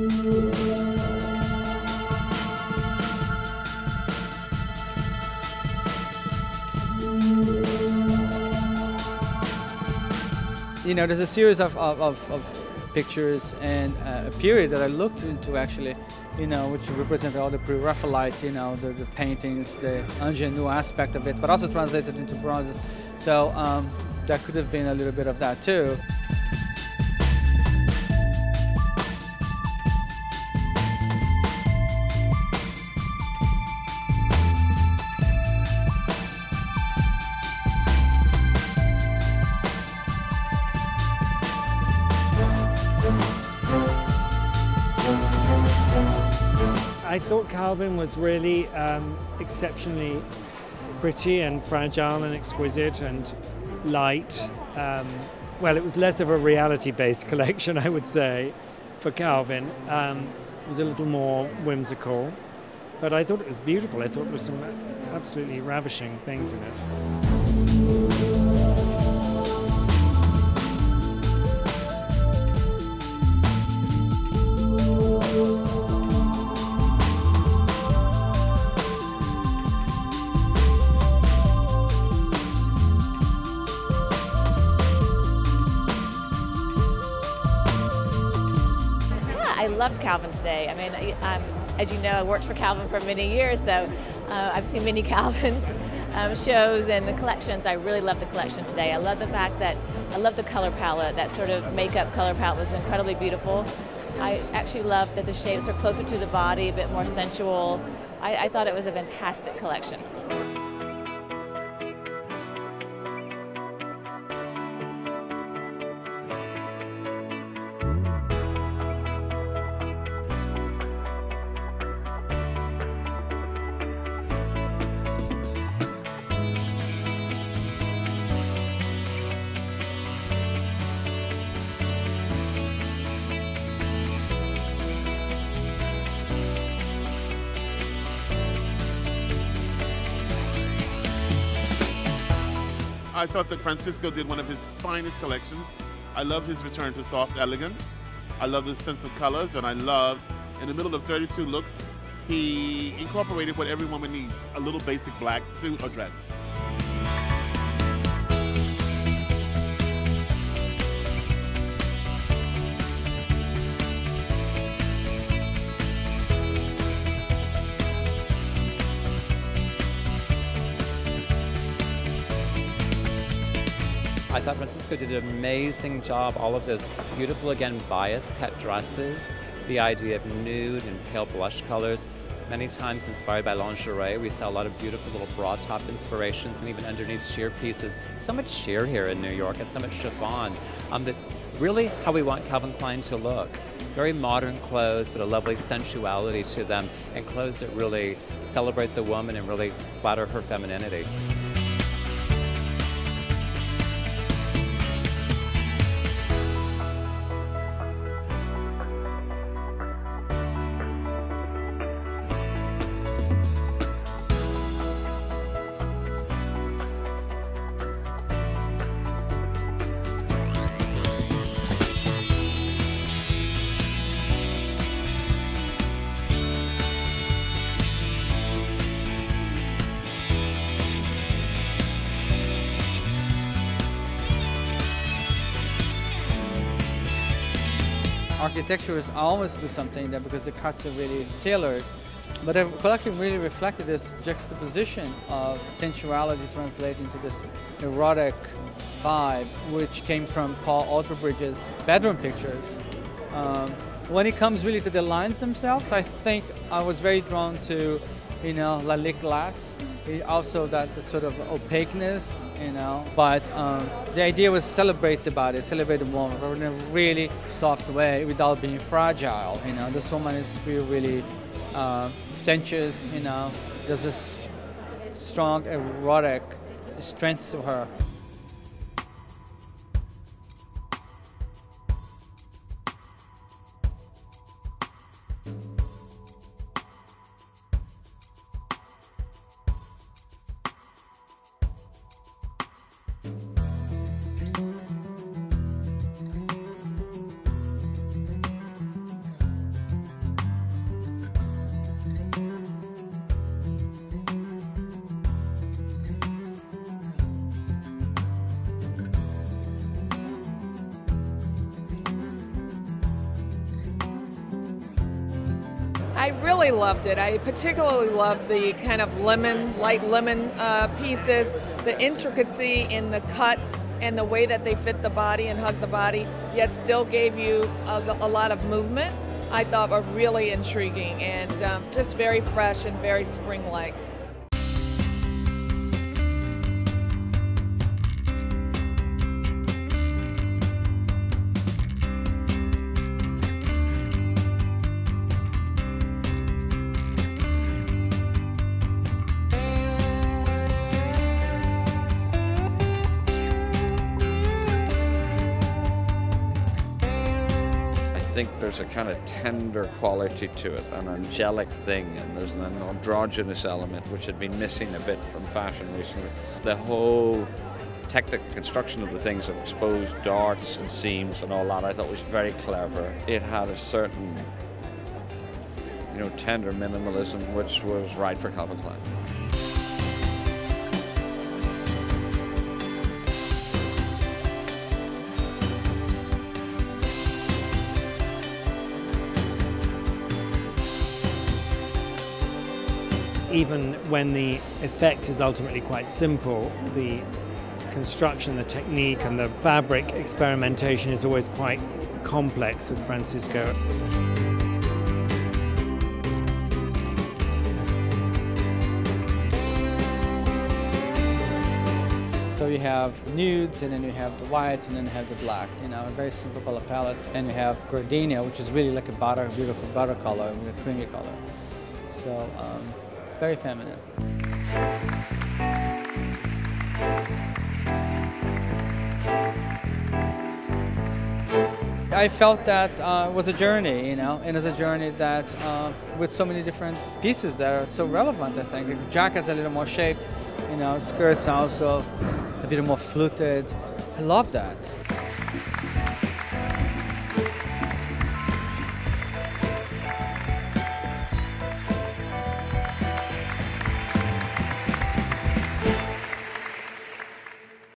You know, there's a series of pictures and a period that I looked into actually, you know, which represented all the pre-Raphaelite, you know, the paintings, the ingenue aspect of it, but also translated into bronzes. So that could have been a little bit of that too. I thought Calvin was really exceptionally pretty and fragile and exquisite and light. Well, it was less of a reality-based collection, I would say, for Calvin. It was a little more whimsical, but I thought it was beautiful. I thought there were some absolutely ravishing things in it. I loved Calvin today. I mean, as you know, I worked for Calvin for many years, so I've seen many Calvin's shows and the collections. I really loved the collection today. I love the fact that I love the color palette. That sort of makeup color palette was incredibly beautiful. I actually loved that the shades are closer to the body, a bit more sensual. I thought it was a fantastic collection. I thought that Francisco did one of his finest collections. I love his return to soft elegance. I love the sense of colors, and I love, in the middle of 32 looks, he incorporated what every woman needs, a little basic black suit or dress. I thought Francisco did an amazing job. All of those beautiful, again, bias cut dresses, the idea of nude and pale blush colors, many times inspired by lingerie. We saw a lot of beautiful little bra top inspirations and even underneath sheer pieces. So much sheer here in New York and so much chiffon. That really how we want Calvin Klein to look. Very modern clothes, but a lovely sensuality to them, and clothes that really celebrate the woman and really flatter her femininity. Architecture is always do something there because the cuts are really tailored. But the collection really reflected this juxtaposition of sensuality translating to this erotic vibe, which came from Paul Alterbridge's bedroom pictures. When it comes really to the lines themselves, I think I was very drawn to, you know, Lalique glass. Also that the sort of opaqueness, you know, but the idea was celebrate the body, celebrate the woman, but in a really soft way without being fragile, you know. This woman is really sensuous, you know. There's this strong erotic strength to her. I really loved it. I particularly loved the kind of light lemon pieces, the intricacy in the cuts and the way that they fit the body and hug the body, yet still gave you a lot of movement. I thought were really intriguing and just very fresh and very spring-like. I think there's a kind of tender quality to it, an angelic thing, and there's an androgynous element which had been missing a bit from fashion recently. The whole technical construction of the things of exposed darts and seams and all that I thought was very clever. It had a certain, tender minimalism which was right for Calvin Klein. Even when the effect is ultimately quite simple, the construction, the technique and the fabric experimentation is always quite complex with Francisco. So you have nudes, and then you have the whites, and then you have the black. A very simple color palette. And you have gardenia, which is really like a beautiful butter color, with a creamy color. So very feminine. I felt that it was a journey, and it's a journey that with so many different pieces that are so relevant. I think the jacket's a little more shaped, skirts also a bit more fluted. I love that.